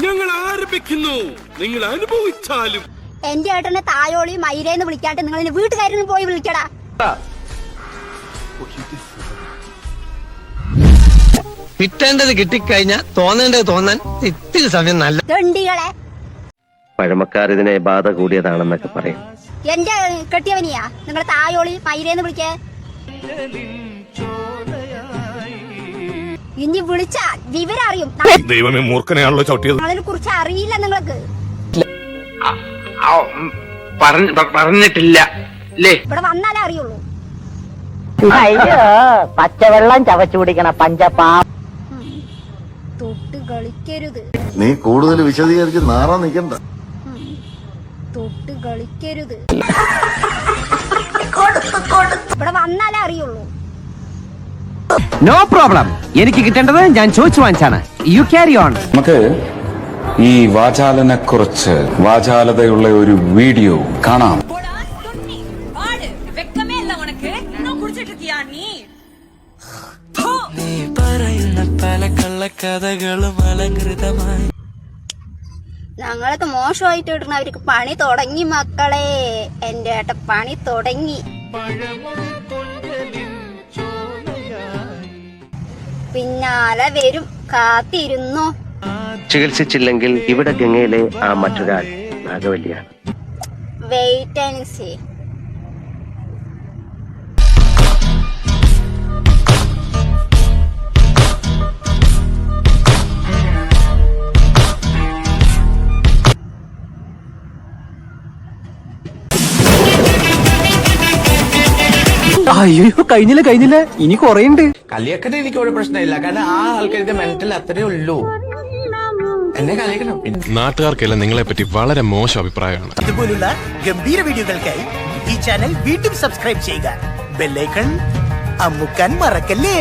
ഞങ്ങൾ ആരംഭിക്കുന്നു, നിങ്ങൾ അനുഭവിച്ചാലും. എന്റെ ഏട്ടനെ തായോളി മൈരേന്ന് വിളിക്കാണ്ട് നിങ്ങൾ എന്റെ വീട്ടുകാരിൽ പോയി വിളിക്കടാ. കിട്ടേണ്ടത് കിട്ടിക്കഴിഞ്ഞാ തോന്നേണ്ടത് തോന്നാൻ ഇത്തിരി സമയം നല്ല ദണ്ഡികളെ. പഴമക്കാർ ഇതിനെ ബാധ കൂടിയതാണെന്നൊക്കെ പറയും. എന്റെ കെട്ടിയവനെയാ നിങ്ങൾ തായോളി മൈരേന്ന് വിളിക്കേ. ഇനി വിളിച്ച വിവരം അറിയും. ദൈവമേ, മൂർഖനെയാണല്ലോ ചവിട്ടിയത്. നിങ്ങളെ കുറിച്ച് അറിയില്ല നിങ്ങൾക്ക്. പറഞ്ഞിട്ടില്ല ഇവിടെ വന്നാലേ അറിയുള്ളൂ. അയ്യോ, പച്ചവെള്ളം ചവച്ചു കുടിക്കണ പഞ്ചപ്പാ. തൊട്ട് കളിക്കരുത്. നീ കൂടുതൽ വിശദീകരിച്ച് നാറാൻ നിൽക്കണ്ട. തൊട്ട് കളിക്കരുത്. ഇവിടെ വന്നാലേ അറിയുള്ളൂ. No problem. എനിക്ക് കിട്ടേണ്ടത് ഞാൻ ചോദിച്ചു വാങ്ങിച്ചാണ്. You carry on. നമുക്ക് ഈ വാചാലനെ കുറിച്ച് വാചാലതയുള്ള ഒരു വീഡിയോ കാണാം. ഞങ്ങളൊക്കെ മോശമായിട്ട് ഇടുന്ന അവർക്ക് പണി തുടങ്ങി മക്കളെ. എന്റെ ഏട്ട പണി തുടങ്ങി. പിന്നാലെ വരും, കാത്തിരുന്നു. ചികിത്സിച്ചില്ലെങ്കിൽ ഇവിടെ ഗംഗയിലെ ആ മറ്റൊരാൾ നാഗവല്ലിയാണ്. Wait and see. അയ്യോ, കഴിഞ്ഞില്ല, ഇനി കൊറേണ്ട്. കളിയാക്കട്ടെ, എനിക്ക് ഒരു പ്രശ്നമില്ല. കാരണം ആ ആൾക്കാരുടെ മെന്റൽ അത്രേ ഉള്ളൂ. എന്നെ കളിയാക്കണം. നാട്ടുകാർക്കെല്ലാം നിങ്ങളെ പറ്റി വളരെ മോശം അഭിപ്രായമാണ്. ഇതുപോലുള്ള ഗംഭീര വീഡിയോകൾക്കായി ഈ ചാനൽ വീണ്ടും സബ്സ്ക്രൈബ് ചെയ്യുക. ബെല്ലൈക്കൺ അമുക്കാൻ മറക്കല്ലേ.